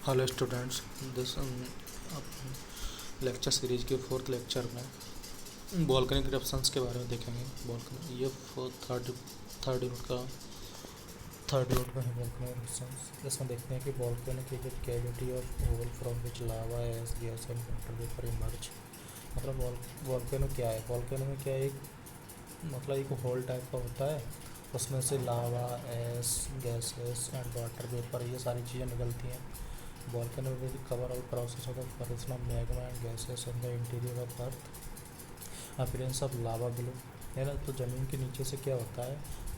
Hello students, this lecture series के fourth lecture में volcanic eruptions के बारे में देखेंगे। वोल्केनिक ये थर्ड यूनिट का थर्ड यूनिट में है वोल्केनिक इरप्शंस। इसमें देखते हैं कि volcanic is a cavity of hole from which lava as gas and water vapour emerge. मतलब वोल्केनो क्या है? वोल्केनो में क्या है, मतलब एक होल टाइप का होता है, उसमें से lava, ash, gases and water vapour ये सारी चीज़ें निकलती हैं। Volcano will cover all process of the formation of magma and gases in the interior of earth, appearance of lava below. है ना, तो ज़मीन के नीचे से क्या होता है,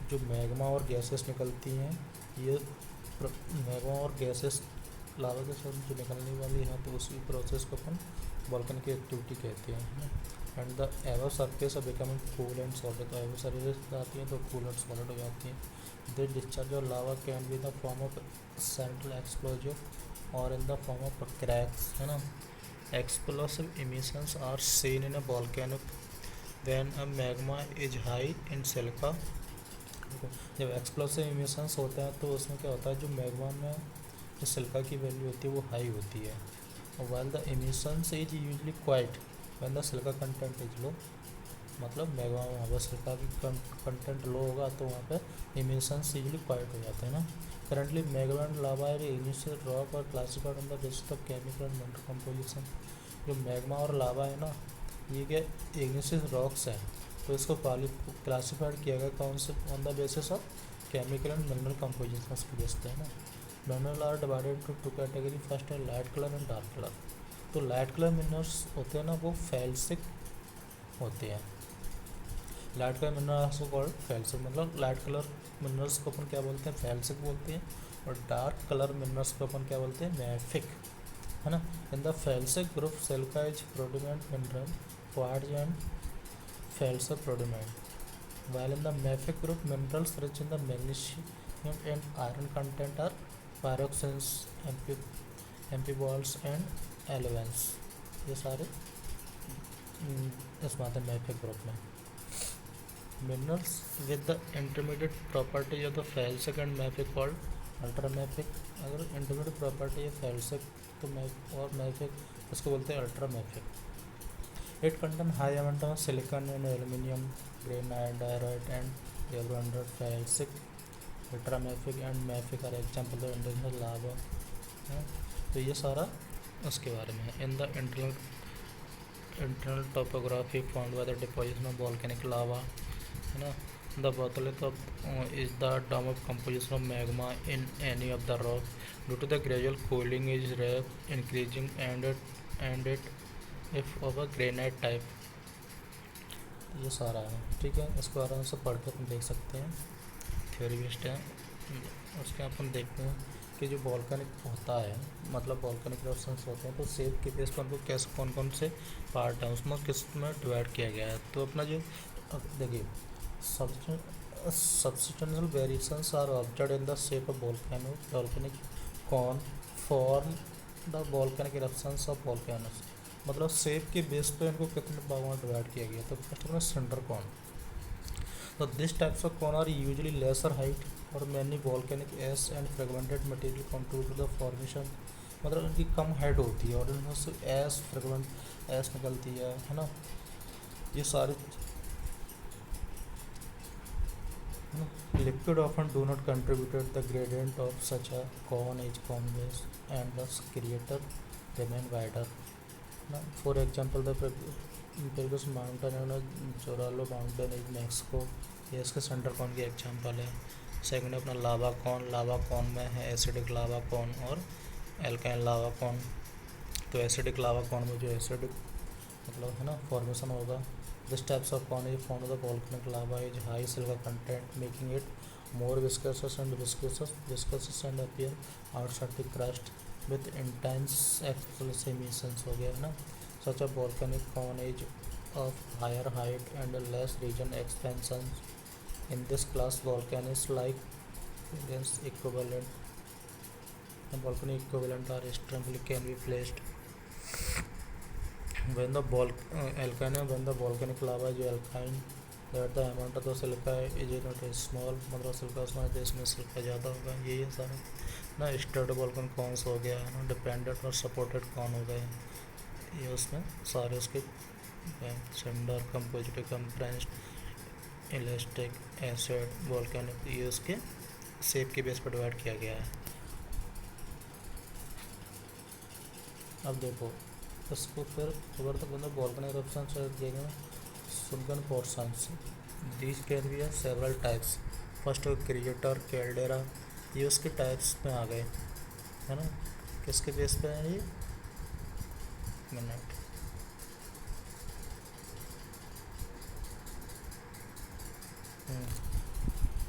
जो मैग्मा और गैसेस निकलती हैं, ये मैग्मा और गैसेस लावा के साथ जो निकलने वाली है, तो उसी प्रोसेस को अपन वोल्केनिक एक्टिविटी कहते हैं। And the ever surface of becoming cool and solid, तो एवर सरफेस आती हैं तो कूल एंड सॉलिड हो जाती हैं। This discharge of lava can be the form of central explosion और in the form of cracks. है ना, explosive emissions are seen in a volcano when a magma is high in silica। जब explosive emissions होते हैं तो उसमें क्या होता है, जो मैग्मा में जो सिल्का की वैल्यू होती है वो हाई होती है। और while the emissions is usually quite when the Chilka content is low. मतलब मैग्मा में वहाँ पर सिल्का की कंटेंट लो होगा तो वहाँ पे इमिशंस यूजली क्वाइट हो जाते हैं ना। Currently magma and lava are igneous rock और classified on the basis of chemical and mineral composition. जो मैग्मा और लावा है ना, ये क्या इग्निशियल रॉक्स हैं, तो इसको क्लासिफाइड किया गया कौन से, on the basis of chemical and mineral composition के बेस पे है ना। Mineral are divided to two category, first है light colour and dark colour. तो लाइट कलर मिनरल्स होते हैं ना, वो फेल्सिक होते हैं। लाइट कलर मिनरल्स को कॉल्ड फेल्सिक, मतलब लाइट कलर मिनरल्स को अपन क्या बोलते हैं, फेल्सिक बोलते हैं। और डार्क कलर मिनरल्स को अपन क्या बोलते हैं, मैफिक। है ना, in the felsic group silica is predominant mineral, quartz and felsic predominant, while in the mafic group minerals rich in the magnesium and iron content are pyroxenes, amphiboles and alevins। ये सारे इसमें आते हैं mafic group में। Minerals with the intermediate property of the felsic and mafic called ultramafic. अगर intermediate property है felsic तो और मैफिक इसको बोलते हैं ultramafic. It contains high amount of silicon and aluminum, granite, diorite and evander felsic, ultramafic and mafic are example of indigenous lava। तो ये सारा उसके बारे में है। In the internal topography found by the deposition of volcanic lava, है ना, the batholith of is the dome of composition of magma in any of the rock due to the gradual cooling is rate increasing and it if of a granite type। ये सारा है, ठीक है, इसको आराम से पढ़ के अपन देख सकते हैं, थ्योरी बेस्ड है। उसके अपन देखते हैं कि जो वोल्केनिक होता है, मतलब वोल्केनिक इरप्शंस होते हैं, तो शेप के बेस पर उनको कैसे कौन कौन से पार्ट हैं उसमें किस में डिवाइड किया गया है। तो अपना जो देखिए, substantial variations are observed in the shape of volcanic cone form the volcanic eruptions of volcanoes। मतलब शेप के बेस पे इनको कितने भागों में डिवाइड किया गया। तो फर्स्ट में सेंटर कॉन, तो this types of cone are usually lesser height और many volcanic ash and fragmented material contribute to the formation. मतलब इनकी कम हाइट होती है और इनमें से एस फ्रेगमेंट एस निकलती है ना। ये सारी liquid often do not contribute the gradient of such a cone is convex and thus creator remain wider। For example, the Pegasus mountain and Choralo mountain in Mexico, ये इसके centre cone की example है। Second अपना लावा cone में है acidic lava cone और alkyne लावा cone. तो acidic lava cone में जो एसिडिक मतलब है ना फॉर्मेशन होगा। This types of cone is found in the volcanic lava is high silica content, making it more viscous and appear outside the crust with intense explosive emissions हो गया है ना। Such a volcanic cone is of higher height and less region expansion। In this class, volcanoes like equivalent volcanic equivalent are strongly can be placed when the volcanic lava is alkaline that the amount of the silica is not small, मतलब सिल्का उसमें देश में सिल्का ज़्यादा होगा। यही है सारा। ना, स्टड वॉल्कन कौन सा हो गया है ना, डिपेंडेंट और सपोर्टेड कौन हो गए, ये उसमें सारे उसके sender composite compressed elastic acid volcanic, ये उसके शेप के बेस पर डिवाइड किया गया है। अब देखो इसको फिर अगर तक मतलब वॉल्केनिक इरप्शन से दिए गए sunken portions, these can be several types. First crater caldera, ये उसके टाइप्स में आ गए है ना, किसके बेस पे है ये, minute,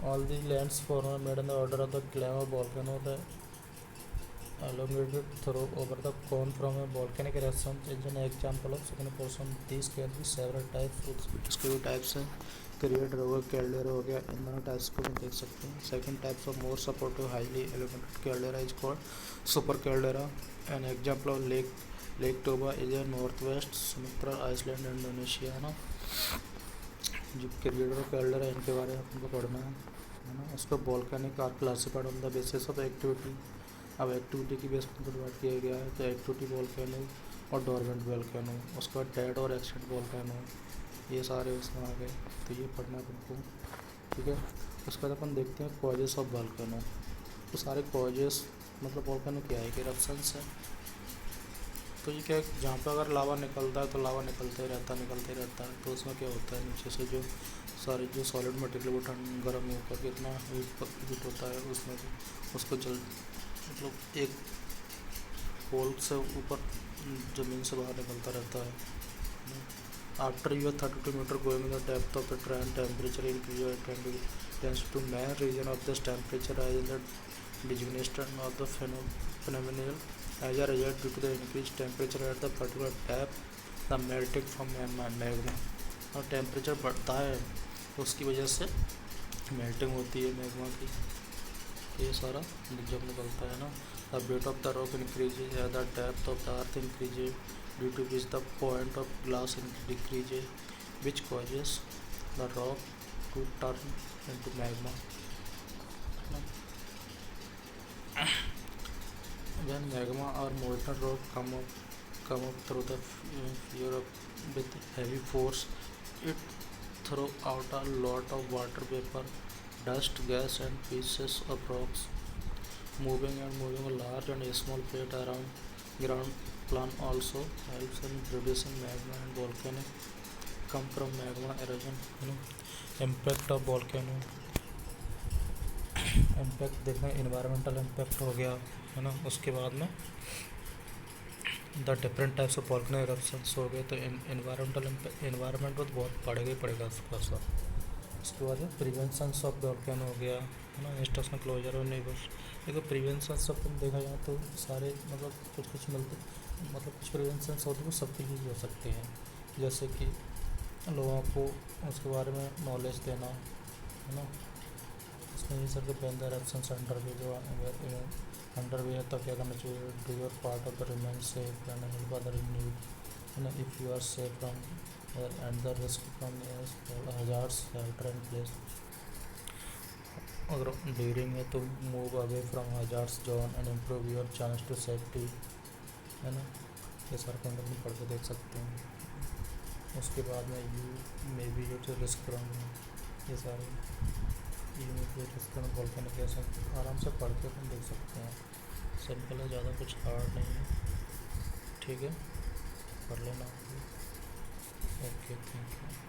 all the lands former made in the order of the claim of volcano the elongated through over the cone from a volcanic eruption is an example of second portion. These can be several types, इसके भी types हैं, creator हो गया, caldera हो गया, इन दोनों types को हम देख सकते हैं। Second types of more supportive highly elevated caldera is called super caldera. An example of Lake Toba is a north west Sumatra island Indonesia, है ना। जो क्रिएटर ऑफ कैल्डेरा इनके बारे में आपको पढ़ना है ना। उसको volcanic are classified on the basis of activity. अब एक्टिविटी की बेस पर डिवाइड किया गया है, तो एक्टिविटी वॉल्केनो और डोरमेंट वॉल्केनो, उसके बाद डेड और एक्सटेंट वॉल्केनो, ये सारे उसमें आ गए, तो ये पढ़ना है तुमको, ठीक है। उसके बाद अपन देखते हैं कॉजेस ऑफ वॉल्केनो। तो सारे कॉजेस मतलब वॉल्केनो क्या है कि इरप्शंस है। तो ये क्या है, जहाँ पे अगर लावा निकलता है तो लावा निकलते ही रहता है, तो उसमें क्या होता है, नीचे से जो सारे जो सॉलिड मटेरियल वो ठंड गर्म होकर कितना हीट होता है उसमें, उसको जल मतलब एक होल से ऊपर ज़मीन से बाहर निकलता रहता है। After you 32 metre going the depth of the train temperature increase tends to main reason of this temperature as the designation of the phenomenal as a result due to the increased temperature at the particular depth, the melting from magma। और temperature बढ़ता है तो उसकी वजह से melting होती है magma की, ये सारा जब निकलता है ना। The weight of the rock increases as the depth of the earth increases due to which the point of glass decreases which causes the rock to turn into magma. When magma or molten rock come up through the Europe with heavy force, it throw out a lot of water vapor, dust, gas, and pieces of rocks. Moving a large and small plate around ground plan also helps in producing magma and volcanic come from magma erosion. Impact of volcano, impact देखना, environmental impact हो गया है ना। उसके बाद में the different types of volcano eruptions हो गए, तो इन्वायरमेंट तो बहुत पड़ेगा ही पड़ेगा उसका सब। उसके बाद प्रिवेंशन ऑफ वॉल्केनो हो गया है ना, इंस्ट्रक्शन क्लोजर और नेबर्स। देखो प्रिवेंशन सब देखा जाए तो सारे मतलब कुछ मिलते, मतलब कुछ प्रिवेंशन होते हैं सबके लिए हो सकते हैं, जैसे कि लोगों को उसके बारे में नॉलेज देना है ना। इसमें ये सर के पहले इरप्शंस अंडरवे जो अंडरवे है, तब क्या करना चाहिए, do your part of the remain safe and help other in need, है ना। If you are safe from and the risk from hazards shelter and place. अगर ड्यूरिंग है तो move away from hazards zone and improve your chance to safety, है ना। ये सारे point अपनी पढ़ के देख सकते हैं। उसके बाद में you may be to risk from, ये सारे वॉल्केनो कैसे आराम से पढ़ के अपन देख सकते हैं। सिंपल है, ज़्यादा कुछ हार्ड नहीं है, ठीक है, पढ़ लेना। Okay, thank you.